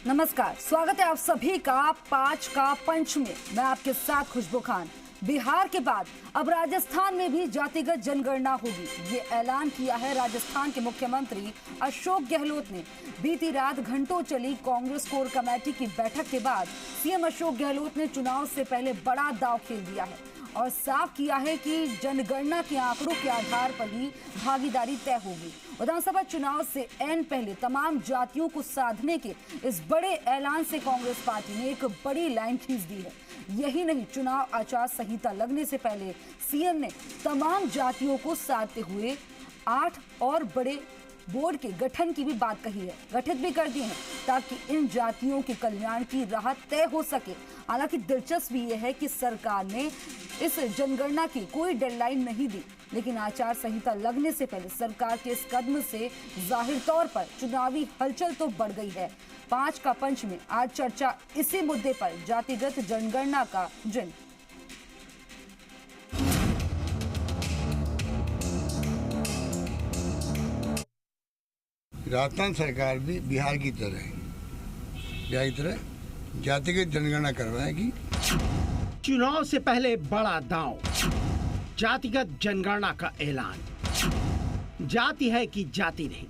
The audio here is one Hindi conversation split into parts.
नमस्कार, स्वागत है आप सभी का 5 का पंच में। मैं आपके साथ खुशबू खान। बिहार के बाद अब राजस्थान में भी जातिगत जनगणना होगी, ये ऐलान किया है राजस्थान के मुख्यमंत्री अशोक गहलोत ने। बीती रात घंटों चली कांग्रेस कोर कमेटी की बैठक के बाद सीएम अशोक गहलोत ने चुनाव से पहले बड़ा दांव खेल दिया है और साफ किया है कि जनगणना के आंकड़ों के आधार पर ही भागीदारी तय होगी। विधानसभा चुनाव से ऐन पहले तमाम जातियों को साधने के इस बड़े ऐलान से कांग्रेस पार्टी ने एक बड़ी लाइन खींच दी है। यही नहीं, चुनाव आचार संहिता लगने से पहले सीएम ने तमाम जातियों को साधते हुए 8 और बड़े बोर्ड के गठन की भी बात कही है, गठित भी कर दिए हैं ताकि इन जातियों के कल्याण की राह तय हो सके। हालांकि दिलचस्प ये है कि सरकार ने इस जनगणना की कोई डेडलाइन नहीं दी, लेकिन आचार संहिता लगने से पहले सरकार के इस कदम से जाहिर तौर पर चुनावी हलचल तो बढ़ गई है। 5 का पंच में आज चर्चा इसी मुद्दे पर, जातिगत जनगणना का जिन। राजस्थान सरकार भी बिहार की तरह जातिगत जनगणना करवाएगी। चुनाव से पहले बड़ा दांव, जातिगत जनगणना का ऐलान। जाति है कि जाति नहीं।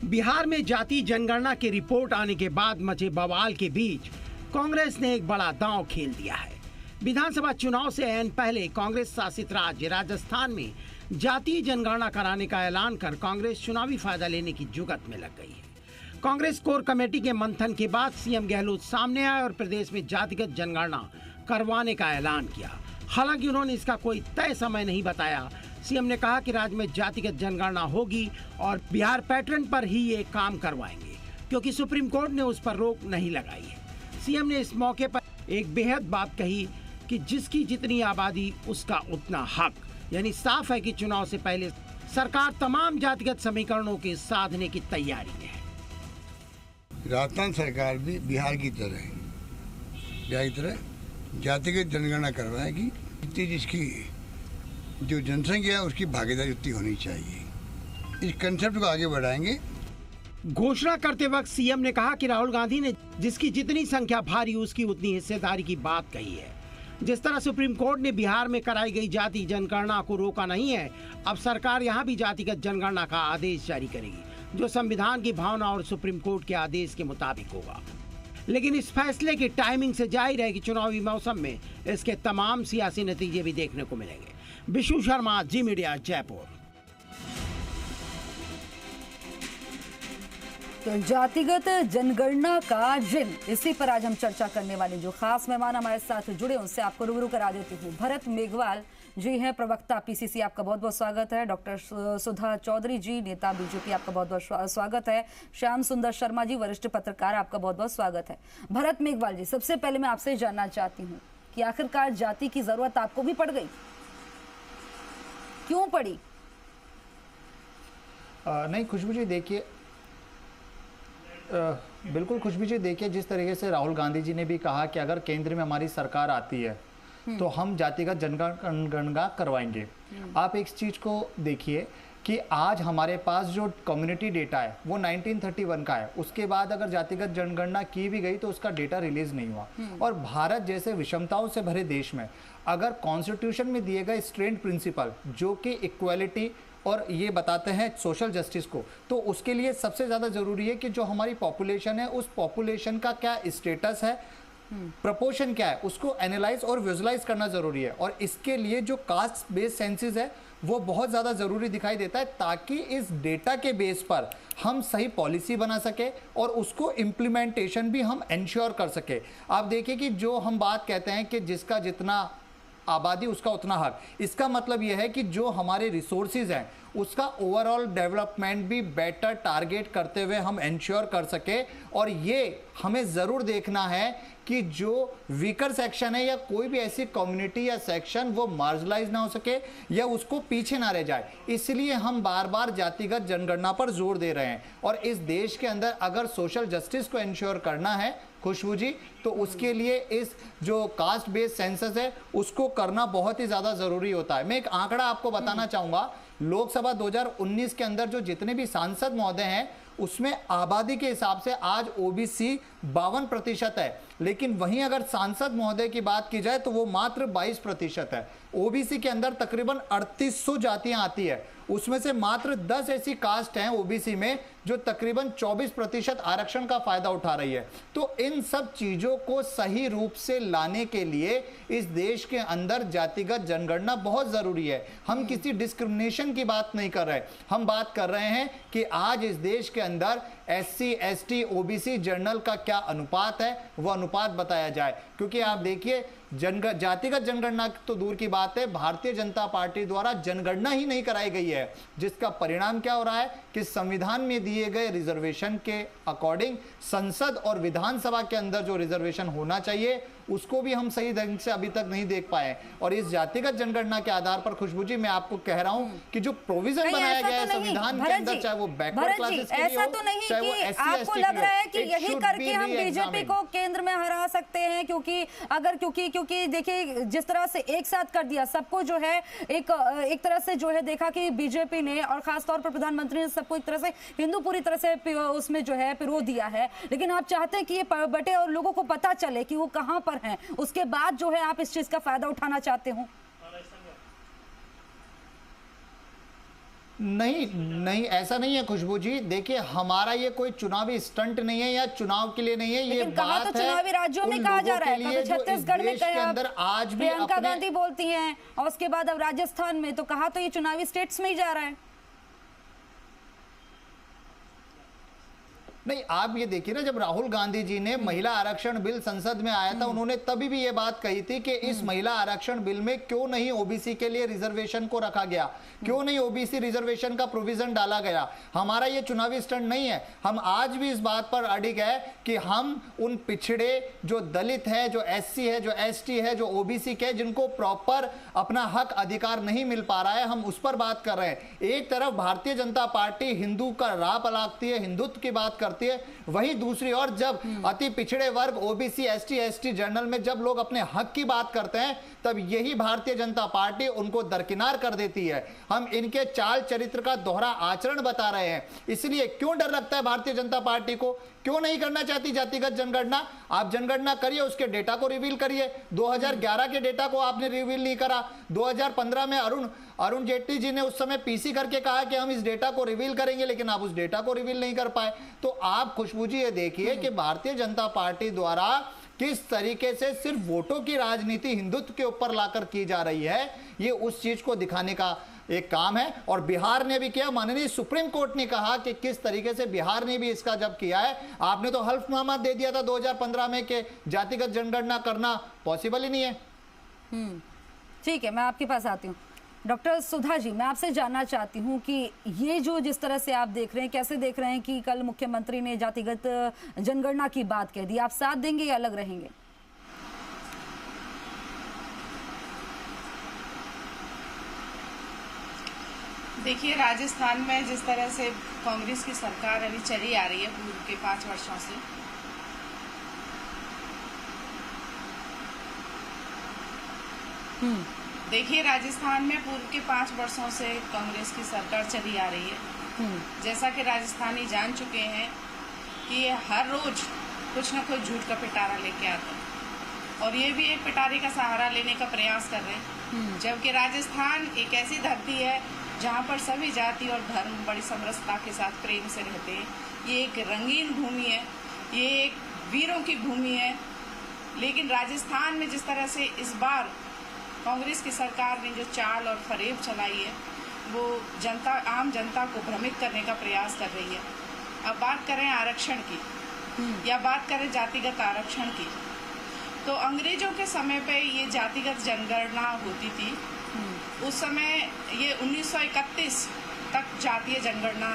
बिहार में जाति जनगणना की रिपोर्ट आने के बाद मचे बवाल के बीच कांग्रेस ने एक बड़ा दांव खेल दिया है। विधानसभा चुनाव से ऐन पहले कांग्रेस शासित राज्य राजस्थान में जातीय जनगणना कराने का ऐलान कर कांग्रेस चुनावी फायदा लेने की जुगत में लग गई है। कांग्रेस कोर कमेटी के मंथन के बाद सीएम गहलोत सामने आए और प्रदेश में जातिगत जनगणना करवाने का ऐलान किया। हालांकि उन्होंने इसका कोई तय समय नहीं बताया। सीएम ने कहा कि राज्य में जातिगत जनगणना होगी और बिहार पैटर्न पर ही ये काम करवाएंगे, क्योंकि सुप्रीम कोर्ट ने उस पर रोक नहीं लगाई है। सीएम ने इस मौके पर एक बेहद बात कही कि जिसकी जितनी आबादी उसका उतना हक, यानी साफ है कि चुनाव से पहले सरकार तमाम जातिगत समीकरणों के साधने की तैयारी में है। राजस्थान सरकार भी बिहार की तरह जातिगत जनगणना करवाएगी। इतनी जिसकी जो जनसंख्या है उसकी भागीदारी उतनी होनी चाहिए। इस कंसेप्ट को आगे बढ़ाएंगे। घोषणा करते वक्त सीएम ने कहा कि राहुल गांधी ने जिसकी जितनी संख्या भारी उसकी उतनी हिस्सेदारी की बात कही है। जिस तरह सुप्रीम कोर्ट ने बिहार में कराई गई जाति जनगणना को रोका नहीं है, अब सरकार यहां भी जातिगत जनगणना का आदेश जारी करेगी, जो संविधान की भावना और सुप्रीम कोर्ट के आदेश के मुताबिक होगा। लेकिन इस फैसले की टाइमिंग से जाहिर है कि चुनावी मौसम में इसके तमाम सियासी नतीजे भी देखने को मिलेंगे। विशु शर्मा, जी मीडिया, जयपुर। तो जातिगत जनगणना का जिन, इसी पर आज हम चर्चा करने वाले जो खास मेहमान हमारे साथ जुड़े उनसे आपको रूबरू करा देती हूँ। भरत मेघवाल जी हैं, प्रवक्ता पीसीसी, आपका बहुत बहुत स्वागत है। डॉक्टर सुधा चौधरी जी, नेता बीजेपी, आपका बहुत बहुत स्वागत है। श्याम सुंदर शर्मा जी, वरिष्ठ पत्रकार, आपका बहुत बहुत स्वागत है। भरत मेघवाल जी, सबसे पहले मैं आपसे जानना चाहती हूँ कि आखिरकार जाति की जरूरत आपको भी पड़ गई, क्यों पड़ी? नहीं खुशबू जी, देखिए बिल्कुल खुशबू जी, देखिए जिस तरीके से राहुल गांधी जी ने भी कहा कि अगर केंद्र में हमारी सरकार आती है तो हम जातिगत जनगणना करवाएंगे। आप एक चीज को देखिए कि आज हमारे पास जो कम्युनिटी डेटा है वो 1931 का है। उसके बाद अगर जातिगत जनगणना की भी गई तो उसका डेटा रिलीज नहीं हुआ। और भारत जैसे विषमताओं से भरे देश में अगर कॉन्स्टिट्यूशन में दिए गए स्ट्रेंथ प्रिंसिपल जो कि इक्वालिटी और ये बताते हैं सोशल जस्टिस को, तो उसके लिए सबसे ज़्यादा ज़रूरी है कि जो हमारी पॉपुलेशन है उस पॉपुलेशन का क्या स्टेटस है, प्रपोर्शन क्या है, उसको एनालाइज और विजुलाइज करना ज़रूरी है। और इसके लिए जो कास्ट बेस्ड सेंसस है वो बहुत ज़्यादा ज़रूरी दिखाई देता है, ताकि इस डेटा के बेस पर हम सही पॉलिसी बना सके और उसको इम्प्लीमेंटेशन भी हम इंश्योर कर सके। आप देखिए कि जो हम बात कहते हैं कि जिसका जितना आबादी उसका उतना हक, इसका मतलब यह है कि जो हमारे रिसोर्सेज हैं उसका ओवरऑल डेवलपमेंट भी बेटर टारगेट करते हुए हम इंश्योर कर सके। और ये हमें ज़रूर देखना है कि जो वीकर सेक्शन है या कोई भी ऐसी कम्युनिटी या सेक्शन वो मार्जिनलाइज ना हो सके या उसको पीछे ना रह जाए। इसलिए हम बार बार जातिगत जनगणना पर जोर दे रहे हैं। और इस देश के अंदर अगर सोशल जस्टिस को इंश्योर करना है खुशबू जी, तो उसके लिए इस जो कास्ट बेस्ड सेंसस है उसको करना बहुत ही ज़्यादा ज़रूरी होता है। मैं एक आंकड़ा आपको बताना चाहूँगा। लोकसभा 2019 के अंदर जो जितने भी सांसद महोदय हैं उसमें आबादी के हिसाब से आज ओबीसी 52% है, लेकिन वहीं अगर सांसद महोदय की बात की जाए तो वो मात्र 22% है। ओबीसी के अंदर तकरीबन 3800 जातियां आती है, उसमें से मात्र 10 ऐसी कास्ट हैं ओबीसी में जो तकरीबन 24% आरक्षण का फायदा उठा रही है। तो इन सब चीजों को सही रूप से लाने के लिए इस देश के अंदर जातिगत जनगणना बहुत जरूरी है। हम किसी डिस्क्रिमिनेशन की बात नहीं कर रहे, हम बात कर रहे हैं कि आज इस देश के अंदर एससी, एसटी, ओबीसी, जनरल का क्या अनुपात है, वह अनुपात बताया जाए। क्योंकि आप देखिए जातिगत जनगणना तो दूर की बात है, भारतीय जनता पार्टी द्वारा जनगणना ही नहीं कराई गई है, जिसका परिणाम क्या हो रहा है कि संविधान में दिए गए रिजर्वेशन के अकॉर्डिंग संसद और विधानसभा के अंदर जो रिजर्वेशन होना चाहिए उसको भी हम सही ढंग से अभी तक नहीं देख पाए। और इस जातिगत जनगणना के आधार पर खुशबू जी मैं आपको कह रहा हूं कि जो प्रोविजन बनाया गया है संविधान के अंदर, चाहे वो बैकवर्ड क्लासेस के लिए हो, चाहे वो एससी, आपको लग रहा है कि यही करके हम बीजेपी को केंद्र में हरा सकते हैं? क्योंकि देखिए जिस तरह से एक साथ कर दिया सबको, जो है एक तरह से जो है देखा कि बीजेपी ने और खासतौर पर प्रधानमंत्री ने सबको एक तरह से हिंदू पूरी तरह से उसमें जो है पिरो दिया है, लेकिन आप चाहते हैं कि ये बटे और लोगों को पता चले कि वो कहां पर हैं, उसके बाद जो है आप इस चीज का फायदा उठाना चाहते हो? नहीं, ऐसा नहीं है खुशबू जी। देखिए हमारा ये कोई चुनावी स्टंट नहीं है या चुनाव के लिए नहीं है, ये बात है चुनावी राज्यों में कहा जा रहा है, तो छत्तीसगढ़ में कहे अंदर आज भी प्रियंका गांधी बोलती हैं, और उसके बाद अब राजस्थान में, तो कहा तो ये चुनावी स्टेट्स में ही जा रहा है। नहीं, आप ये देखिए ना, जब राहुल गांधी जी ने महिला आरक्षण बिल संसद में आया था, उन्होंने तभी भी ये बात कही थी कि इस महिला आरक्षण बिल में क्यों नहीं ओबीसी के लिए रिजर्वेशन को रखा गया, क्यों नहीं ओबीसी रिजर्वेशन का प्रोविजन डाला गया। हमारा ये चुनावी स्टंट नहीं है, हम आज भी इस बात पर अडिग है कि हम उन पिछड़े जो दलित है, जो एससी है, जो एसटी है, जो ओबीसी के, जिनको प्रॉपर अपना हक अधिकार नहीं मिल पा रहा है, हम उस पर बात कर रहे हैं। एक तरफ भारतीय जनता पार्टी हिंदू का राह पलागती है, हिंदुत्व की बात करती है, वहीं दूसरी ओर जब अति पिछड़े वर्ग ओबीसी, एसटी, एसटी, जनरल में जब लोग अपने हक की बात करते हैं, तब यही भारतीय जनता पार्टी उनको दरकिनार कर देती है। हम इनके चाल चरित्र का दोहरा आचरण बता रहे हैं। इसलिए क्यों डर लगता है भारतीय जनता पार्टी को, क्यों नहीं करना चाहती जातिगत जनगणना? आप जनगणना करिए, उसके डेटा को रिवील करिए। 2011 के डेटा को आपने रिवील नहीं करा। 2015 में अरुण जेटली जी ने उस समय पीसी करके कहा कि हम इस डेटा को रिवील करेंगे, लेकिन आप उस डेटा को रिवील नहीं कर पाए। तो आप खुशबू जी ये देखिए कि भारतीय जनता पार्टी द्वारा किस तरीके से सिर्फ वोटों की राजनीति हिंदुत्व के ऊपर लाकर की जा रही है, ये उस चीज को दिखाने का एक काम है। और बिहार ने भी किया, माननीय सुप्रीम कोर्ट ने कहा कि किस तरीके से बिहार ने भी इसका जब किया है। आपने तो हल्फनामा दे दिया था 2015 में कि जातिगत जनगणना करना पॉसिबल ही नहीं है। ठीक है, मैं आपके पास आती हूँ। डॉक्टर सुधा जी, मैं आपसे जानना चाहती हूँ कि ये जो जिस तरह से आप देख रहे हैं, कैसे देख रहे हैं कि कल मुख्यमंत्री ने जातिगत जनगणना की बात कह दी, आप साथ देंगे या अलग रहेंगे? देखिए, राजस्थान में जिस तरह से कांग्रेस की सरकार अभी चली आ रही है पूर्व के 5 वर्षों से, देखिए राजस्थान में पूर्व के 5 वर्षों से कांग्रेस की सरकार चली आ रही है। जैसा कि राजस्थानी जान चुके हैं कि ये हर रोज कुछ न कुछ झूठ का पिटारा लेके आते हैं, और ये भी एक पिटारे का सहारा लेने का प्रयास कर रहे हैं। जबकि राजस्थान एक ऐसी धरती है जहाँ पर सभी जाति और धर्म बड़ी समरसता के साथ प्रेम से रहते हैं। ये एक रंगीन भूमि है, ये एक वीरों की भूमि है। लेकिन राजस्थान में जिस तरह से इस बार कांग्रेस की सरकार ने जो चाल और फरेब चलाई है, वो आम जनता को भ्रमित करने का प्रयास कर रही है। अब बात करें आरक्षण की या बात करें जातिगत आरक्षण की, तो अंग्रेजों के समय पे ये जातिगत जनगणना होती थी। उस समय ये 1931 तक जातीय जनगणना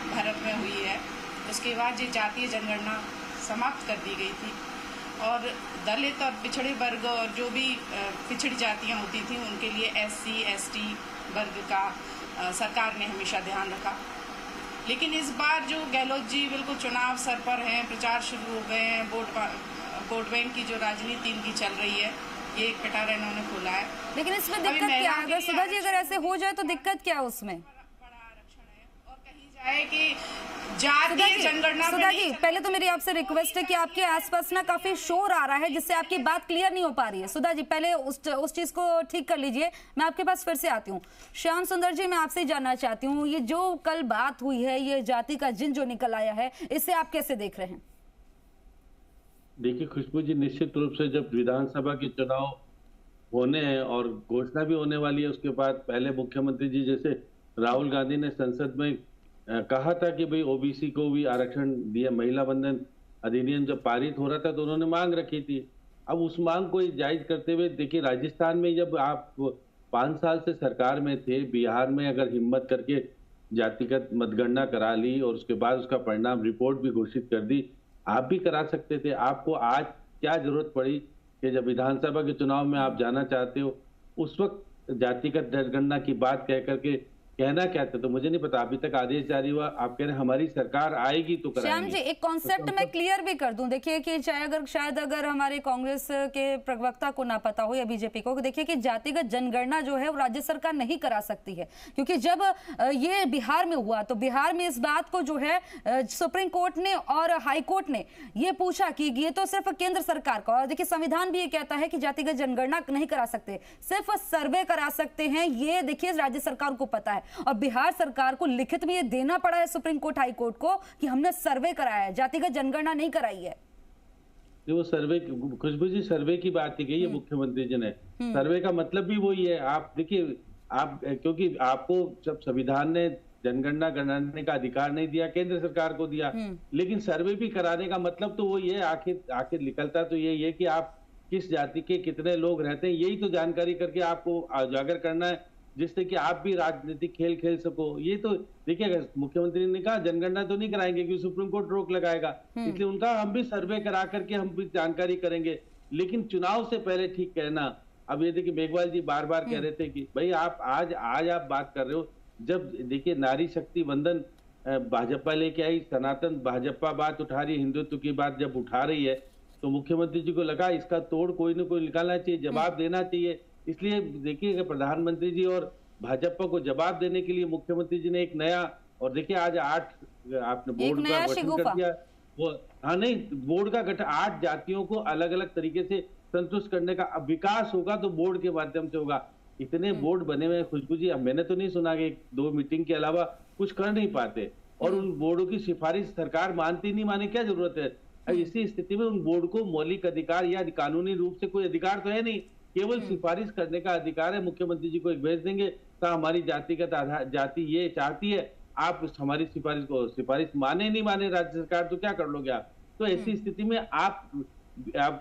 भारत में हुई है। उसके बाद ये जातीय जनगणना समाप्त कर दी गई थी, और दलित और पिछड़े वर्ग और जो भी पिछड़ी जातियां होती थी उनके लिए एससी, एसटी वर्ग का सरकार ने हमेशा ध्यान रखा। लेकिन इस बार जो गहलोत जी बिल्कुल चुनाव सर पर हैं, प्रचार शुरू हो गए हैं, वोट बैंक की जो राजनीति इनकी चल रही है, ये एक पिटारा इन्होंने खोला है। लेकिन इसमें दिक्कत क्या है? अगर सुधा जी अगर ऐसे हो जाए तो दिक्कत क्या है उसमें? बड़ा आरक्षण है, और कहीं है कि जातीय जनगणना पे सुधा नहीं जी, पहले तो मेरी आपसे रिक्वेस्ट है कि आपके आसपास ना काफी शोर आ रहा है जिससे आपकी बात क्लियर नहीं हो पा रही है। सुधा जी, पहले उस चीज को ठीक कर लीजिए। मैं आपके पास फिर से आती हूँ। श्याम सुंदर जी, मैं आपसे ही जानना चाहती हूँ, ये जो कल बात हुई है, ये जाति का जिन जो निकल आया है, इसे आप कैसे देख रहे हैं? देखिए खुशबू जी, निश्चित रूप से जब विधानसभा के चुनाव होने हैं और घोषणा भी होने वाली है, उसके बाद पहले मुख्यमंत्री जी जैसे राहुल गांधी ने संसद में कहा था कि भाई ओबीसी को भी आरक्षण दिया, महिला बंधन अधिनियम जब पारित हो रहा था तो उन्होंने मांग रखी थी। अब उस मांग को जायज करते हुए देखिए, राजस्थान में जब आप 5 साल से सरकार में थे, बिहार में अगर हिम्मत करके जातिगत मतगणना करा ली और उसके बाद उसका परिणाम रिपोर्ट भी घोषित कर दी, आप भी करा सकते थे। आपको आज क्या जरूरत पड़ी कि जब विधानसभा के चुनाव में आप जाना चाहते हो, उस वक्त जातिगत जनगणना की बात कह करके कहना क्या था? तो मुझे नहीं पता, अभी तक आदेश जारी हुआ, आप कह रहे हैं हमारी सरकार आएगी तो कराएंगे। श्याम जी, एक कॉन्सेप्ट मैं क्लियर भी कर दूं। देखिए कि शायद अगर हमारे कांग्रेस के प्रवक्ता को ना पता हो या बीजेपी को, देखिए कि जातिगत जनगणना जो है वो राज्य सरकार नहीं करा सकती है, क्योंकि जब ये बिहार में हुआ तो बिहार में इस बात को जो है सुप्रीम कोर्ट ने और हाई कोर्ट ने ये पूछा कि ये तो सिर्फ केंद्र सरकार का, और देखिए संविधान भी ये कहता है कि जातिगत जनगणना नहीं करा सकते, सिर्फ सर्वे करा सकते हैं। ये देखिए राज्य सरकार को पता है, और बिहार सरकार को लिखित में ये देना पड़ा है सुप्रीम कोर्ट हाई कोर्ट को कि हमने सर्वे कराया है, जातिगत जनगणना नहीं कराई है। वो सर्वे, खुशबू जी, सर्वे की बात की गई है मुख्यमंत्री जी ने। सर्वे का मतलब भी वही है। आप देखिए, आप क्योंकि आपको जब संविधान ने जनगणना कराने का अधिकार नहीं दिया, केंद्र सरकार को दिया, लेकिन सर्वे भी कराने का मतलब तो वही है। आखिर निकलता तो यही है कि आप किस जाति के कितने लोग रहते हैं, यही तो जानकारी करके आपको उजागर करना है, जिससे कि आप भी राजनीतिक खेल खेल सको। ये तो देखिए, अगर मुख्यमंत्री ने कहा जनगणना तो नहीं कराएंगे क्योंकि सुप्रीम कोर्ट रोक लगाएगा, इसलिए उनका हम भी सर्वे करा करके हम भी जानकारी करेंगे, लेकिन चुनाव से पहले ठीक कहना। अब ये देखिए, मेघवाल जी बार बार कह रहे थे कि भाई आप आज आप बात कर रहे हो, जब देखिए नारी शक्ति वंदन भाजपा लेके आई, सनातन भाजपा बात उठा रही है, हिंदुत्व की बात जब उठा रही है, तो मुख्यमंत्री जी को लगा इसका तोड़ कोई ना कोई निकालना चाहिए, जवाब देना चाहिए। इसलिए देखिए कि प्रधानमंत्री जी और भाजपा को जवाब देने के लिए मुख्यमंत्री जी ने एक नया, और देखिए आज 8 आपने बोर्ड का गठन कर दिया। वो हाँ नहीं, बोर्ड का गठन 8 जातियों को अलग अलग तरीके से संतुष्ट करने का। अब विकास होगा तो बोर्ड के माध्यम से होगा। इतने बोर्ड बने हुए हैं खुशबू जी, अब मैंने तो नहीं सुना कि 2 मीटिंग के अलावा कुछ कर नहीं पाते, और उन बोर्डों की सिफारिश सरकार मानती नहीं, माने क्या जरूरत है? इसी स्थिति में उन बोर्ड को मौलिक अधिकार या कानूनी रूप से कोई अधिकार तो है नहीं, केवल सिफारिश करने का अधिकार है। मुख्यमंत्री जी को एक भेज देंगे तो हमारी जातिगत आधार जाति ये चाहती है, आप हमारी सिफारिश माने नहीं माने राज्य सरकार, तो क्या कर लोगे आप? तो ऐसी स्थिति में आप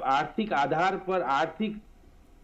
आर्थिक आधार पर आर्थिक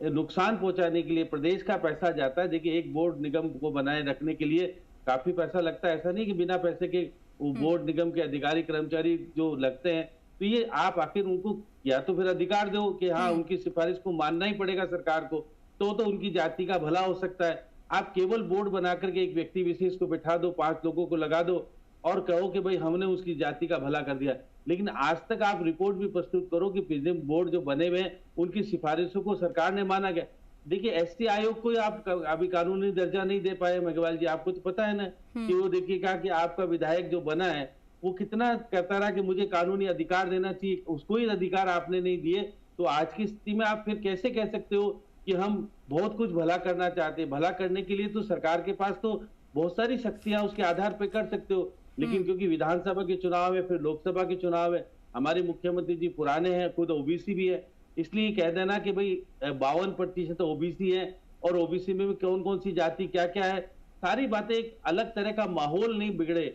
नुकसान पहुंचाने के लिए प्रदेश का पैसा जाता है। देखिए, एक बोर्ड निगम को बनाए रखने के लिए काफी पैसा लगता है, ऐसा नहीं कि बिना पैसे के वो बोर्ड निगम के अधिकारी कर्मचारी जो लगते हैं। तो ये आप आखिर उनको या तो फिर अधिकार दो कि हाँ उनकी सिफारिश को मानना ही पड़ेगा सरकार को, तो उनकी जाति का भला हो सकता है। आप केवल बोर्ड बना करके एक व्यक्ति विशेष को बिठा दो, 5 लोगों को लगा दो और कहो कि भाई हमने उसकी जाति का भला कर दिया, लेकिन आज तक आप रिपोर्ट भी प्रस्तुत करो कि प्रिज्म बोर्ड जो बने हुए हैं उनकी सिफारिशों को सरकार ने माना गया। देखिए, एसटी आयोग को आप अभी कानूनी दर्जा नहीं दे पाए मेघवाल जी, आपको तो पता है ना कि वो देखिए कहा कि आपका विधायक जो बना है वो कितना कहता रहा कि मुझे कानूनी अधिकार देना चाहिए, उसको ही अधिकार आपने नहीं दिए। तो आज की स्थिति में आप फिर कैसे कह सकते हो कि हम बहुत कुछ भला करना चाहते हैं? भला करने के लिए तो सरकार के पास तो बहुत सारी शक्तियां उसके आधार पर कर सकते हो, लेकिन क्योंकि विधानसभा के चुनाव है, फिर लोकसभा के चुनाव है, हमारे मुख्यमंत्री जी पुराने हैं, खुद ओबीसी भी है, इसलिए कह देना कि भाई 52% ओबीसी है और ओबीसी में भी कौन कौन सी जाति क्या क्या है, सारी बातें एक अलग तरह का माहौल नहीं बिगड़े।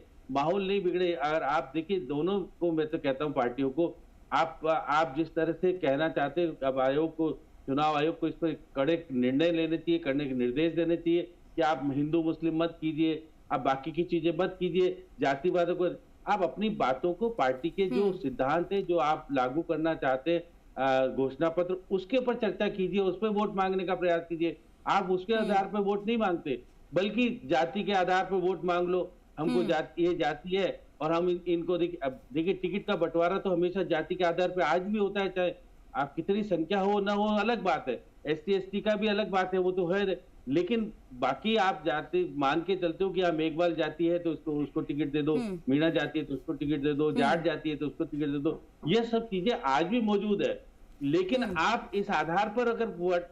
अगर आप देखिए, दोनों को मैं तो कहता हूँ पार्टियों को, आप जिस तरह से कहना चाहते हैं, अब चुनाव आयोग को इस पर कड़े निर्णय लेने चाहिए, करने के निर्देश देने चाहिए कि आप हिंदू मुस्लिम मत कीजिए, आप बाकी की चीजें मत कीजिए, जातिवादों को आप अपनी बातों को पार्टी के जो सिद्धांत है जो आप लागू करना चाहते हैं घोषणा पत्र, उसके ऊपर चर्चा कीजिए, उस पर वोट मांगने का प्रयास कीजिए। आप उसके आधार पर वोट नहीं मांगते, बल्कि जाति के आधार पर वोट मांग लो। हमको ये जाति है और हम इनको देखिए टिकट का बंटवारा तो हमेशा जाति के आधार पर आज भी होता है, चाहे आप कितनी संख्या हो ना हो अलग बात है, SC ST का भी अलग बात है, वो तो है, लेकिन बाकी आप जाते मान के चलते हो कि हाँ मेघवाल जाती है तो उसको टिकट दे दो, मीणा जाती है तो उसको टिकट दे दो, जाट जाती है तो उसको टिकट दे दो। ये सब चीजें आज भी मौजूद है, लेकिन आप इस आधार पर अगर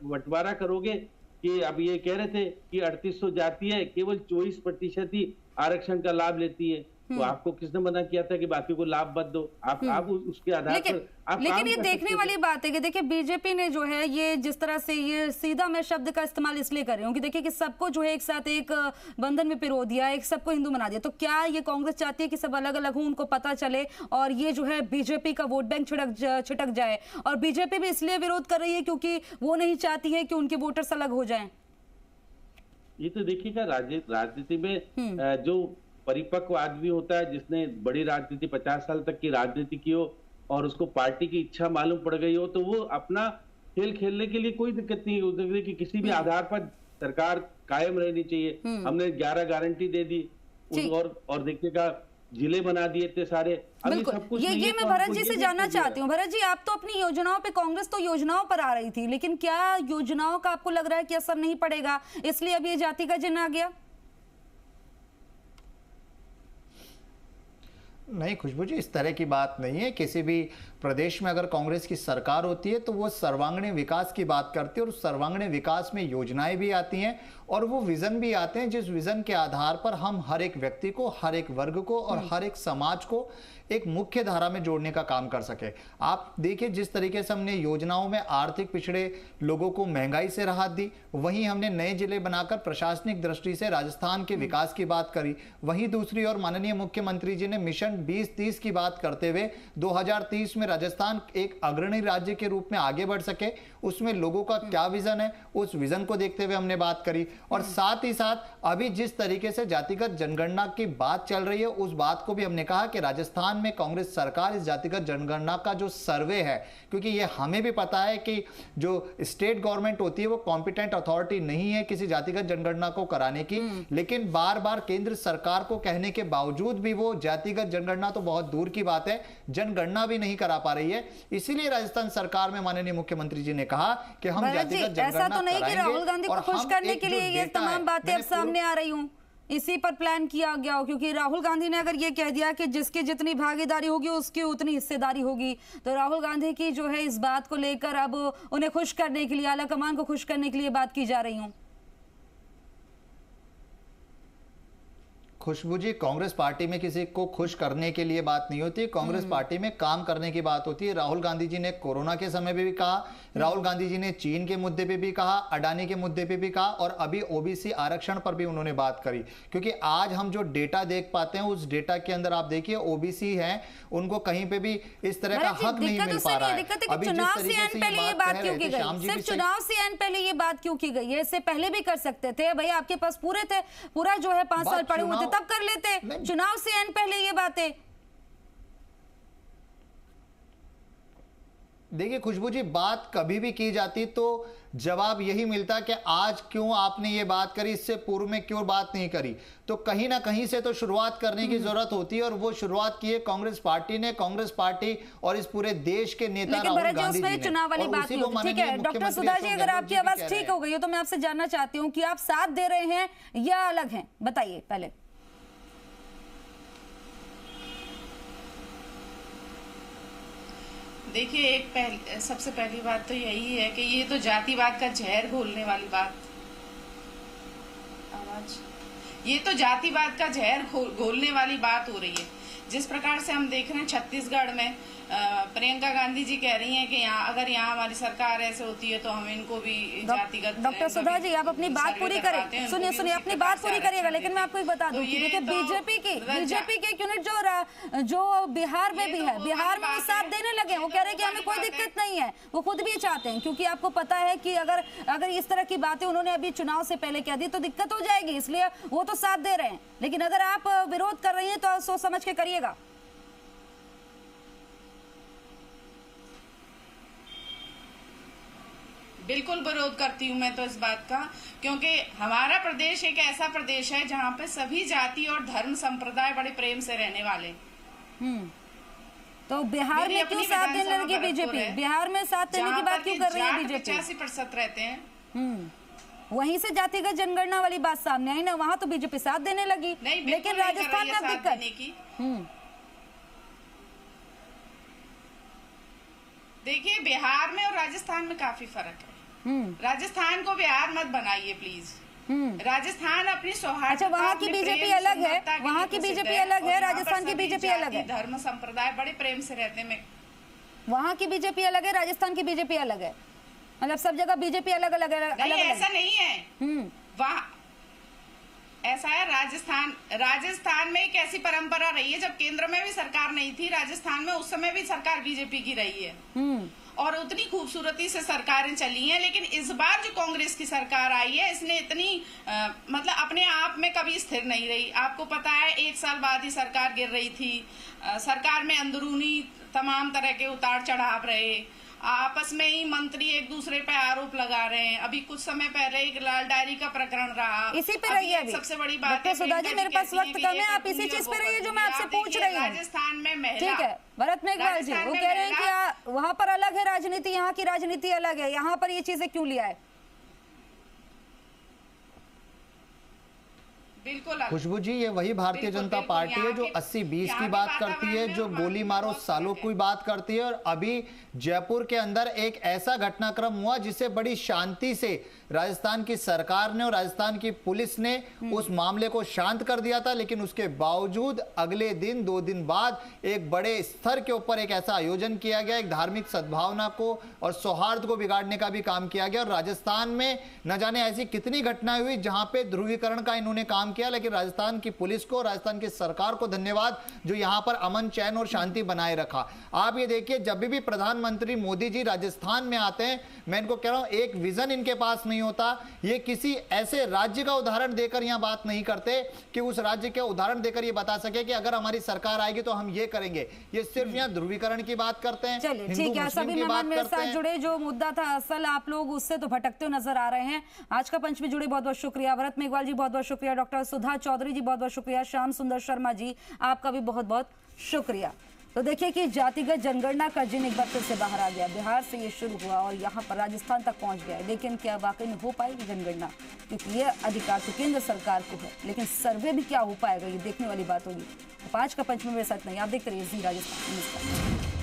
बंटवारा करोगे कि अब ये कह रहे थे कि 3800 जाती है, केवल 24% ही आरक्षण का लाभ लेती है, तो आपको किसने मना किया था कि बाकी को लाभ मत दो? आप उसके आधार पर आप लेकिन ये देखने वाली बात है कि देखिए बीजेपी ने जो है ये जिस तरह से ये सीधा मैं शब्द का इस्तेमाल इसलिए कर रही हूँ कि देखिए कि सबको जो है एक साथ एक बंधन में पिरो दिया, एक सबको हिंदू बना दिया। तो क्या ये कांग्रेस चाहती है कि सब अलग अलग हो, उनको पता चले और ये जो है बीजेपी का वोट बैंक छिटक जाए? और बीजेपी भी इसलिए विरोध कर रही है क्योंकि वो नहीं चाहती है कि उनके वोटर्स अलग हो जाए। ये तो देखिएगा राजनीति में जो परिपक्व आदमी होता है, जिसने बड़ी राजनीति 50 साल तक की राजनीति की हो और उसको पार्टी की इच्छा मालूम पड़ गई हो, तो वो अपना खेल खेलने के लिए कोई दिक्कत नहीं होती कि किसी भी आधार पर सरकार कायम रहनी चाहिए। हमने 11 गारंटी दे दी और देखिएगा जिले बना दिए थे सारे। अभी सब कुछ ये मैं भरत जी से जानना चाहती हूँ। भरत जी, आप तो अपनी योजनाओं पे, कांग्रेस तो योजनाओं पर आ रही थी, लेकिन क्या योजनाओं का आपको लग रहा है कि असर नहीं पड़ेगा, इसलिए अब ये जाति का जिन्न आ गया? नहीं खुशबू जी, इस तरह की बात नहीं है। किसी भी प्रदेश में अगर कांग्रेस की सरकार होती है तो वो सर्वांगीण विकास की बात करती है और उस सर्वांगीण विकास में योजनाएं भी आती हैं और वो विजन भी आते हैं, जिस विजन के आधार पर हम हर एक व्यक्ति को, हर एक वर्ग को और हर एक समाज को एक मुख्य धारा में जोड़ने का काम कर सके। आप देखिए जिस तरीके से हमने योजनाओं में आर्थिक पिछड़े लोगों को महंगाई से राहत दी, वहीं हमने नए जिले बनाकर प्रशासनिक दृष्टि से राजस्थान के विकास की बात करी। वहीं दूसरी ओर माननीय मुख्यमंत्री जी ने मिशन 2030 की बात करते हुए 2030 में राजस्थान एक अग्रणी राज्य के रूप में आगे बढ़ सके, उसमें लोगों का क्या विजन है, उस विजन को देखते हुए हमने बात करी। और साथ ही साथ अभी जिस तरीके से जातिगत जनगणना की बात चल रही है, उस बात को भी हमने कहा कि राजस्थान में कांग्रेस सरकार इस जातिगत जनगणना का जो सर्वे है, क्योंकि ये हमें भी पता है कि जो स्टेट गवर्नमेंट होती है वो कॉम्पिटेंट अथॉरिटी नहीं है किसी जातिगत जनगणना को कराने की, लेकिन बार बार केंद्र सरकार को कहने के बावजूद भी वो जातिगत जनगणना तो बहुत दूर की बात है, जनगणना भी नहीं करा पा रही है। इसीलिए राजस्थान सरकार में माननीय मुख्यमंत्री जी ने कहा कि हम जातिगत जनगणना ऐसा तो नहीं कि राहुल गांधी को खुश करने के लिए ये तमाम बातें अब सामने आ रही हूं, इसी पर प्लान किया गया हो, क्योंकि राहुल गांधी ने अगर ये कह दिया कि जिसकी जितनी भागीदारी होगी उसकी उतनी हिस्सेदारी होगी, तो राहुल गांधी की जो है इस बात को लेकर अब उन्हें खुश करने के लिए, आला कमान को खुश करने के लिए बात की जा रही हूं। खुशबू जी, कांग्रेस पार्टी में किसी को खुश करने के लिए बात नहीं होती, कांग्रेस पार्टी में काम करने की बात होती है। राहुल गांधी जी ने कोरोना के समय पे भी कहा, राहुल गांधी जी ने चीन के मुद्दे पे भी कहा, अडानी के मुद्दे पे भी कहा और अभी ओबीसी आरक्षण पर भी उन्होंने बात करी। क्योंकि आज हम जो डेटा देख पाते हैं उस डेटा के अंदर आप देखिए ओबीसी हैं, उनको कहीं पे भी इस तरह का हक नहीं मिल पा रहा है। अभी चुनाव से आने पहले ये बात क्यों की गई? सिर्फ चुनाव से आने पहले ये बात क्यों की गई है? इससे पहले भी कर सकते थे भाई, आपके पास पूरे थे, पूरा जो है 5 साल पड़े हुए थे, तब कर लेते। चुनाव से आने पहले ये बातें। देखिए खुशबू जी, बात कभी भी की जाती तो जवाब यही मिलता कि आज क्यों आपने ये बात करी, इससे पूर्व में क्यों बात नहीं करी। तो कहीं ना कहीं से तो शुरुआत करने की जरूरत होती है और वो शुरुआत की है कांग्रेस पार्टी ने, कांग्रेस पार्टी और इस पूरे देश के नेता राहुल गांधी जी ने। चुनाव वाली बात नहीं होती, ठीक है। डॉक्टर सुधा जी, अगर आपकी आवाज ठीक हो गई हो तो मैं आपसे जानना चाहती हूँ कि आप साथ दे रहे हैं या अलग हैं, बताइए पहले। देखिए, सबसे पहली बात तो यही है कि ये तो जातिवाद का जहर घोलने वाली बात, ये तो जातिवाद का जहर घोलने वाली बात हो रही है। जिस प्रकार से हम देख रहे हैं छत्तीसगढ़ में प्रियंका गांधी जी कह रही हैं कि अगर यहाँ हमारी सरकार ऐसे होती है तो हम इनको भी जातिगत। डॉक्टर सुधा जी, आप अपनी बात पूरी करें, सुनिए अपनी बात पूरी करिएगा, लेकिन मैं आपको एक बता दूं कि देखिए बीजेपी के यूनिट जो बिहार में भी है, बिहार में वो साथ देने लगे, वो कह रहे हैं कि हमें कोई दिक्कत नहीं है, वो खुद भी चाहते हैं, क्योंकि आपको पता है कि अगर इस तरह की बातें उन्होंने अभी चुनाव से पहले कह दी तो दिक्कत हो जाएगी, इसलिए वो तो साथ दे रहे हैं। लेकिन अगर आप विरोध कर रही हैं तो सोच समझ के करिएगा। बिल्कुल विरोध करती हूँ मैं तो इस बात का, क्योंकि हमारा प्रदेश एक ऐसा प्रदेश है जहाँ पे सभी जाति और धर्म संप्रदाय बड़े प्रेम से रहने वाले। तो बिहार में क्यों साथ देने लगी बीजेपी? बिहार में साथ देने की बात क्यों कर रही है बीजेपी? 85% रहते हैं। वहीं से जातिगत जनगणना वाली बात सामने आई ना, वहां तो बीजेपी साथ देने लगी, नहीं, लेकिन बिल्कुल नहीं कर राजस्थान रही में है अब साथ दिक्कत। देने की। देखिए, बिहार में और राजस्थान में काफी फर्क है। राजस्थान को बिहार मत बनाइए प्लीज। राजस्थान अपनी सौहार्द, अच्छा, वहाँ की बीजेपी अलग है, वहाँ की बीजेपी अलग है, राजस्थान की बीजेपी अलग है। धर्म संप्रदाय बड़े प्रेम से रहते हैं। वहाँ की बीजेपी अलग है, राजस्थान की बीजेपी अलग है, मतलब सब जगह बीजेपी अलग अलग है। नहीं, ऐसा नहीं है। वहाँ ऐसा है, राजस्थान में एक ऐसी परंपरा रही है, जब केंद्र में भी सरकार नहीं थी, राजस्थान में उस समय भी सरकार बीजेपी की रही है और उतनी खूबसूरती से सरकारें चली हैं। लेकिन इस बार जो कांग्रेस की सरकार आई है, इसने इतनी मतलब अपने आप में कभी स्थिर नहीं रही। आपको पता है, 1 साल बाद ही सरकार गिर रही थी। सरकार में अंदरूनी तमाम तरह के उतार चढ़ाव रहे, आपस में ही मंत्री एक दूसरे पे आरोप लगा रहे हैं। अभी कुछ समय पहले एक लाल डायरी का प्रकरण रहा, इसी पे रहिए। अभी सबसे बड़ी बात है, सुधा जी, मेरे पास वक्त कम है, आप इसी चीज पे रहिए जो मैं आपसे पूछ रही हूँ। राजस्थान में महिला, ठीक है, भरत मेघवाल जी, वो कह रहे हैं कि वहाँ पर अलग है राजनीति, यहाँ की राजनीति अलग है, यहाँ पर ये चीजें क्यों लिया है? बिल्कुल। खुशबू जी, ये वही भारतीय जनता पार्टी है जो 80-20 की बात करती है, जो गोली मारो सालों की बात करती है। और अभी जयपुर के अंदर एक ऐसा घटनाक्रम हुआ जिसे बड़ी शांति से राजस्थान की सरकार ने और राजस्थान की पुलिस ने उस मामले को शांत कर दिया था, लेकिन उसके बावजूद अगले दिन 2 दिन बाद एक बड़े स्तर के ऊपर एक ऐसा आयोजन किया गया, एक धार्मिक सद्भावना को और सौहार्द को बिगाड़ने का भी काम किया गया। और राजस्थान में न जाने ऐसी कितनी घटनाएं हुई जहां पे ध्रुवीकरण का इन्होंने काम किया, लेकिन राजस्थान की पुलिस को, राजस्थान की सरकार को धन्यवाद जो यहां पर अमन, चैन और शांति बनाए रखा। आप ये देखिए, जब भी प्रधानमंत्री मोदी जी राजस्थान में आते हैं, मैं इनको कह रहा हूं, एक विजन इनके पास नहीं होता। ये किसी ऐसे राज्य का उदाहरण देकर यहां बात नहीं करते कि उस राज्य के उदाहरण देकर ये बता सके कि अगर हमारी सरकार आएगी तो हम ये करेंगे। ये सिर्फ यहां ध्रुवीकरण की बात करते हैं। चलिए, ठीक है, सभी मेहमान मेरे साथ जुड़े, जो मुद्दा था असल, आप लोग उससे तो भटकते हुए नजर आ रहे हैं। आज का पंच में जुड़े बहुत बहुत शुक्रिया। भरत मेघवाल जी बहुत बहुत शुक्रिया, डॉक्टर सुधा चौधरी जी बहुत बहुत शुक्रिया, श्याम सुंदर शर्मा जी आपका भी बहुत बहुत शुक्रिया। तो देखिए कि जातिगत जनगणना का जिन एक बार फिर से बाहर आ गया, बिहार से ये शुरू हुआ और यहाँ पर राजस्थान तक पहुँच गया, लेकिन क्या वाकई में हो पाएगी जनगणना? क्योंकि ये अधिकार तो केंद्र सरकार को है, लेकिन सर्वे भी क्या हो पाएगा, ये देखने वाली बात होगी। तो 5 का पंच में मेरे साथ नहीं, आप देखते रहिए जी राजस्थान। नमस्कार।